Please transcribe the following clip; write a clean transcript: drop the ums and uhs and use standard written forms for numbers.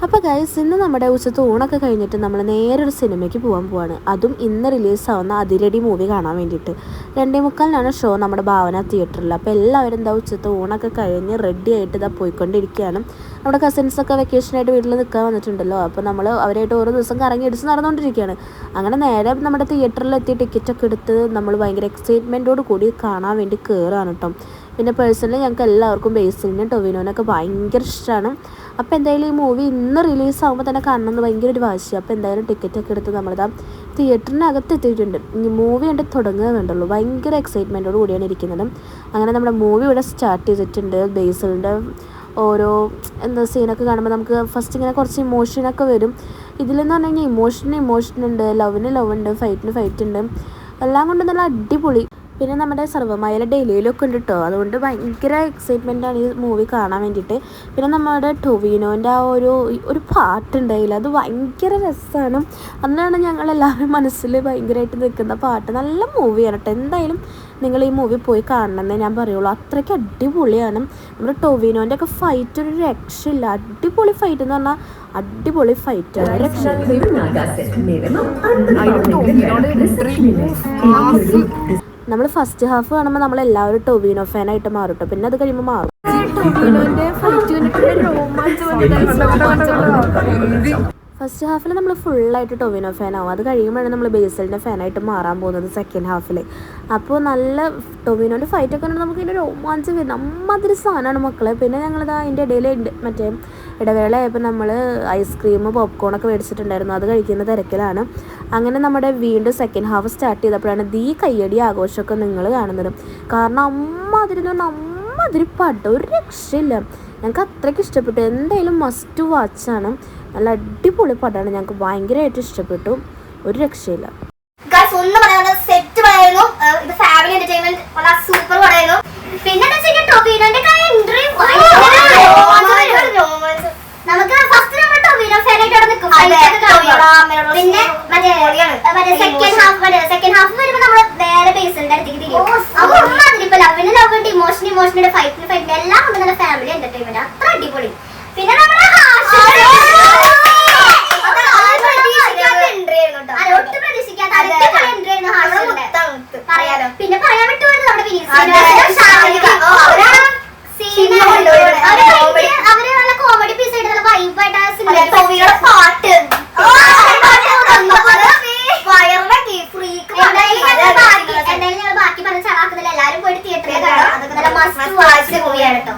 അപ്പോൾ ഗൈസ്, ഇന്ന് നമ്മുടെ ഉച്ചത്തെ ഊണൊക്കെ കഴിഞ്ഞിട്ട് നമ്മൾ നേരെ ഒരു സിനിമയ്ക്ക് പോകാൻ പോവാണ്. അതും ഇന്ന് റിലീസാവുന്ന അതിരടി മൂവി കാണാൻ വേണ്ടിയിട്ട്. 2:45 ഷോ നമ്മുടെ ഭാവന തിയേറ്ററിൽ. അപ്പോൾ എല്ലാവരും എന്താ ഉച്ചത്തെ ഊണൊക്കെ കഴിഞ്ഞ് റെഡി ആയിട്ട് ഇതാ പോയിക്കൊണ്ടിരിക്കുകയാണ്. നമ്മുടെ കസിൻസൊക്കെ വെക്കേഷനായിട്ട് വീട്ടിൽ നിൽക്കാൻ വന്നിട്ടുണ്ടല്ലോ. അപ്പോൾ നമ്മൾ അവരായിട്ട് ഓരോ ദിവസം കറങ്ങി അടിച്ച് നടന്നുകൊണ്ടിരിക്കുകയാണ്. അങ്ങനെ നേരെ നമ്മുടെ തിയേറ്ററിലെത്തി ടിക്കറ്റൊക്കെ എടുത്ത് നമ്മൾ ഭയങ്കര എക്സൈറ്റ്മെൻറ്റോട് കൂടി കാണാൻ വേണ്ടി കയറുകയാണ് കേട്ടോ. പിന്നെ പേഴ്സണലി ഞങ്ങൾക്ക് എല്ലാവർക്കും ബേസിലിനും ടൊവിനോനൊക്കെ ഭയങ്കര ഇഷ്ടമാണ്. അപ്പോൾ എന്തായാലും ഈ മൂവി ഇന്ന് റിലീസാകുമ്പോൾ തന്നെ കാണണമെന്ന് ഭയങ്കര ഒരു വാശിയാണ്. അപ്പോൾ എന്തായാലും ടിക്കറ്റൊക്കെ എടുത്ത് നമ്മളിതാ തിയേറ്ററിനകത്ത് എത്തിയിട്ടുണ്ട്. ഈ മൂവി കണ്ട് തുടങ്ങുക വേണ്ടുള്ളൂ. ഭയങ്കര എക്സൈറ്റ്മെൻറ്റോട് കൂടിയാണ് ഇരിക്കുന്നത്. അങ്ങനെ നമ്മുടെ മൂവി ഇവിടെ സ്റ്റാർട്ട് ചെയ്തിട്ടുണ്ട്. ബേസിലിൻ്റെ ഓരോ സീനൊക്കെ കാണുമ്പോൾ നമുക്ക് ഫസ്റ്റ് ഇങ്ങനെ കുറച്ച് ഇമോഷനൊക്കെ വരും. ഇതിലെന്ന് പറഞ്ഞു കഴിഞ്ഞാൽ ഇമോഷൻ ഉണ്ട്, ലവ് ഉണ്ട്, ഫൈറ്റ് ഉണ്ട്. എല്ലാം കൊണ്ടും നല്ല അടിപൊളി. പിന്നെ നമ്മുടെ സർവ്വമായയിലെ ഡെയിലിയിലൊക്കെ ഉണ്ട് കേട്ടോ. അതുകൊണ്ട് ഭയങ്കര എക്സൈറ്റ്മെൻറ്റാണ് ഈ മൂവി കാണാൻ വേണ്ടിയിട്ട്. പിന്നെ നമ്മുടെ ടൊവിനോൻ്റെ ആ ഒരു പാട്ടുണ്ടായില്ല, അത് ഭയങ്കര രസമാണ്. അന്നാണ് ഞങ്ങളെല്ലാവരും മനസ്സിൽ ഭയങ്കരമായിട്ട് നിൽക്കുന്ന പാട്ട്. നല്ല മൂവിയാണ് കേട്ടോ. എന്തായാലും നിങ്ങൾ ഈ മൂവി പോയി കാണണമെന്നേ ഞാൻ പറയുള്ളൂ. അത്രയ്ക്ക് അടിപൊളിയാണ്. നമ്മുടെ ടൊവിനോൻ്റെ ഒക്കെ ഫൈറ്റ് ഒരു രക്ഷയില്ല. അടിപൊളി ഫൈറ്റ് എന്ന് പറഞ്ഞാൽ അടിപൊളി ഫൈറ്റാണ്. നമ്മൾ ഫസ്റ്റ് ഹാഫ് കാണുമ്പോൾ നമ്മളെല്ലാവരും ടൊവിനോ ഫാനായിട്ട് മാറും കേട്ടോ. പിന്നെ അത് കഴിയുമ്പോൾ മാറും. ഫസ്റ്റ് ഹാഫിൽ നമ്മൾ ഫുള്ളായിട്ട് ടൊവിനോ ഫാനാവും. അത് കഴിയുമ്പോഴാണ് നമ്മൾ ബേസിലിൻ്റെ ഫാനായിട്ട് മാറാൻ പോകുന്നത് സെക്കൻഡ് ഹാഫിൽ. അപ്പോൾ നല്ല ടൊവിനോൻ്റെ ഫൈറ്റൊക്കെ ഉണ്ടെങ്കിൽ നമുക്ക് ഇതിൻ്റെ രോമാഞ്ചം വരും. നമ്മതിരി സാധനമാണ് മക്കളെ. പിന്നെ ഞങ്ങളിത് അതിൻ്റെ ഇടയിൽ മറ്റേ ഇടവേളയായപ്പോൾ നമ്മൾ ഐസ്ക്രീം പോപ്കോണൊക്കെ മേടിച്ചിട്ടുണ്ടായിരുന്നു. അത് കഴിക്കുന്ന തിരക്കിലാണ്. അങ്ങനെ നമ്മുടെ വീണ്ടും സെക്കൻഡ് ഹാഫ് സ്റ്റാർട്ട് ചെയ്തപ്പോഴാണ് ഈ കയ്യടി ആഘോഷമൊക്കെ നിങ്ങൾ കാണുന്നത്. കാരണം അമ്മതിരി പാട്ട് ഒരു രക്ഷയില്ല. ഞങ്ങൾക്ക് അത്രയ്ക്ക് ഇഷ്ടപ്പെട്ടു. എന്തായാലും മസ്റ്റ് വാച്ചാണ്. നല്ല അടിപൊളി പടമാണ്. ഞങ്ങൾക്ക് ഭയങ്കരമായിട്ട് ഇഷ്ടപ്പെട്ടു. ഒരു രക്ഷയില്ല. ഇമോഷനുണ്ട്, ഫൈറ്റിന് എല്ലാം കൊണ്ട് നല്ല ഫാമിലി എന്റർടൈൻമെന്റ്. അത്ര അടിപൊളി. പിന്നെ പിന്നെ പറയാൻ വിട്ടുപോയത് നമ്മുടെ അവര് നല്ല കോമഡി പീസ് ആയിട്ട് നല്ല വൈബായിട്ട് പാട്ട് എന്തായാലും ഞങ്ങൾ ബാക്കി പറഞ്ഞ ചളാക്കുന്നില്ല. എല്ലാരും പോയിട്ട് തിയേറ്ററിൽ കാണാം. അതൊക്കെ നല്ല മസ്റ്റ് വാച്ച് മൂവിയാണ് കേട്ടോ.